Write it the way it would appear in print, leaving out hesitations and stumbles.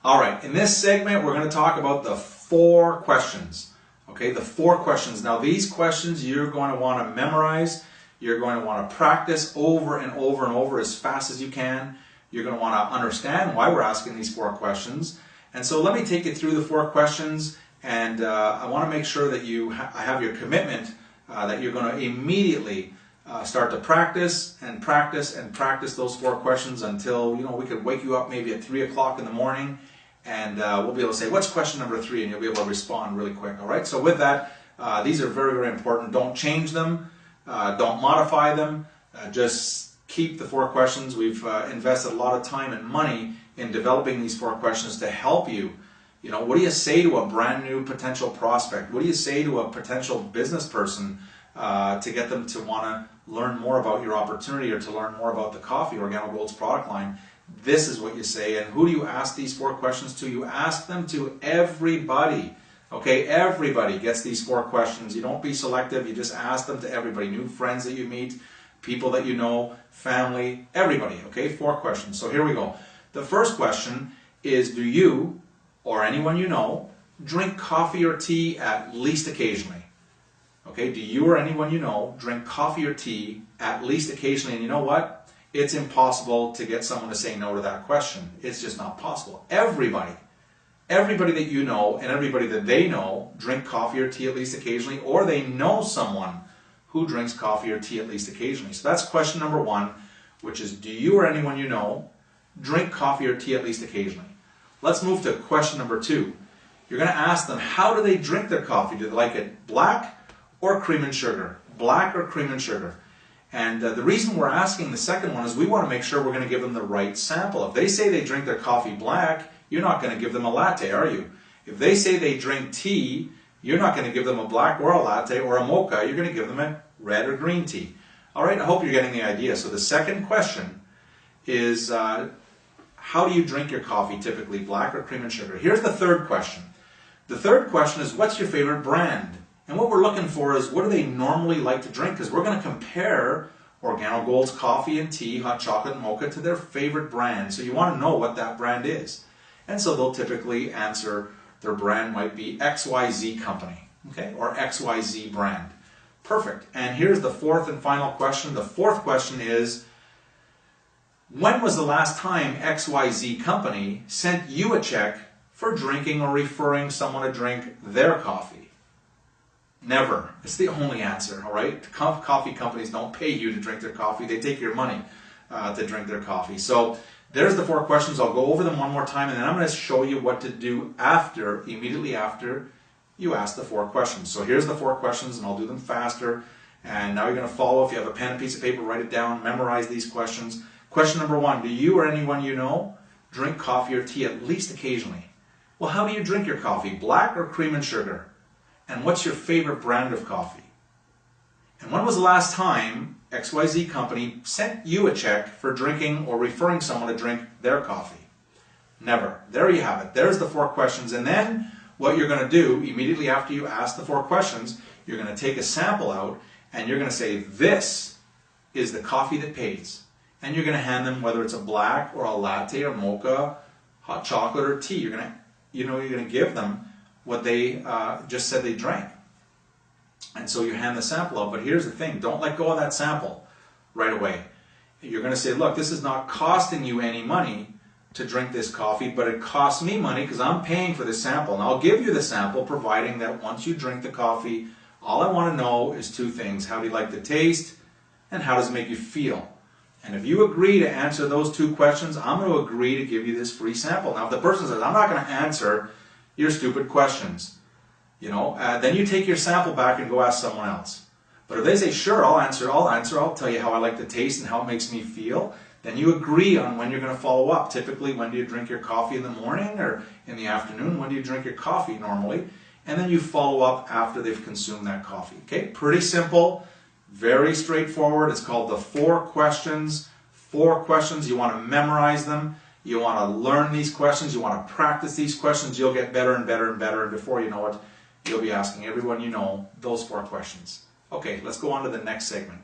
All right, in this segment, we're going to talk about the 4 questions. Okay, the 4 questions. Now, these questions you're going to want to memorize. You're going to want to practice over and over and over as fast as you can. You're going to want to understand why we're asking these 4 questions. And so let me take you through the 4 questions, and I want to make sure that I have your commitment that you're going to immediately start to practice and practice and practice those 4 questions until, we could wake you up maybe at 3 o'clock in the morning, and we'll be able to say, what's question number 3? And you'll be able to respond really quick, all right? So with that, these are very, very important. Don't change them. Don't modify them. Just keep the 4 questions. We've invested a lot of time and money in developing these 4 questions to help you. What do you say to a brand new potential prospect? What do you say to a potential business person to get them to want to learn more about your opportunity or to learn more about the coffee, Organo Gold's product line? This is what you say. And who do you ask these 4 questions to? You ask them to everybody. Okay, everybody gets these 4 questions. You don't be selective. You just ask them to everybody. New friends that you meet, people that you know, family, everybody. Okay, 4 questions. So here we go. The first question is, do you or anyone you know drink coffee or tea at least occasionally? Okay, do you or anyone you know drink coffee or tea at least occasionally? And you know what? It's impossible to get someone to say no to that question. It's just not possible. Everybody that you know and everybody that they know drink coffee or tea at least occasionally, or they know someone who drinks coffee or tea at least occasionally. So that's question number 1, which is, do you or anyone you know drink coffee or tea at least occasionally? Let's move to question number 2. You're going to ask them, how do they drink their coffee? Do they like it black or cream and sugar? Black or cream and sugar? And the reason we're asking the second one is we want to make sure we're going to give them the right sample. If they say they drink their coffee black, you're not going to give them a latte, are you? If they say they drink tea, you're not going to give them a black or a latte or a mocha. You're going to give them a red or green tea. All right, I hope you're getting the idea. So the second question is, how do you drink your coffee typically, black or cream and sugar? Here's the third question. The third question is, what's your favorite brand? And what we're looking for is, what do they normally like to drink? Because we're going to compare Organo Gold's coffee and tea, hot chocolate and mocha, to their favorite brand. So you want to know what that brand is. And so they'll typically answer their brand might be XYZ company, okay, or XYZ brand. Perfect. And here's the 4th and final question. The 4th question is, when was the last time XYZ company sent you a check for drinking or referring someone to drink their coffee? Never. It's the only answer, all right? Coffee companies don't pay you to drink their coffee. They take your money to drink their coffee. So there's the 4 questions. I'll go over them one more time, and then I'm going to show you what to do immediately after you ask the 4 questions. So here's the 4 questions, and I'll do them faster. And now you're going to follow. If you have a pen and piece of paper, write it down, memorize these questions. Question number 1, do you or anyone you know drink coffee or tea at least occasionally? Well, how do you drink your coffee, black or cream and sugar? And what's your favorite brand of coffee? And when was the last time XYZ company sent you a check for drinking or referring someone to drink their coffee? Never. There you have it. There's the 4 questions. And then what you're going to do immediately after you ask the 4 questions, you're going to take a sample out and you're going to say, this is the coffee that pays. And you're going to hand them, whether it's a black or a latte or mocha, hot chocolate or tea. You're going to give them what they just said they drank. And so you hand the sample out. But here's the thing. Don't let go of that sample right away. You're going to say, look, this is not costing you any money to drink this coffee, but it costs me money because I'm paying for the sample. And I'll give you the sample, providing that once you drink the coffee, all I want to know is 2 things. How do you like the taste? And how does it make you feel? And if you agree to answer those 2 questions, I'm going to agree to give you this free sample. Now, if the person says, I'm not going to answer your stupid questions, then you take your sample back and go ask someone else. But if they say, sure, I'll answer, I'll tell you how I like the taste and how it makes me feel, then you agree on when you're going to follow up. Typically, when do you drink your coffee, in the morning or in the afternoon? When do you drink your coffee normally? And then you follow up after they've consumed that coffee. Okay, pretty simple, very straightforward. It's called the 4 questions. 4 questions, you want to memorize them. You want to learn these questions. You want to practice these questions. You'll get better and better and better. And before you know it, you'll be asking everyone you know those 4 questions. Okay, let's go on to the next segment.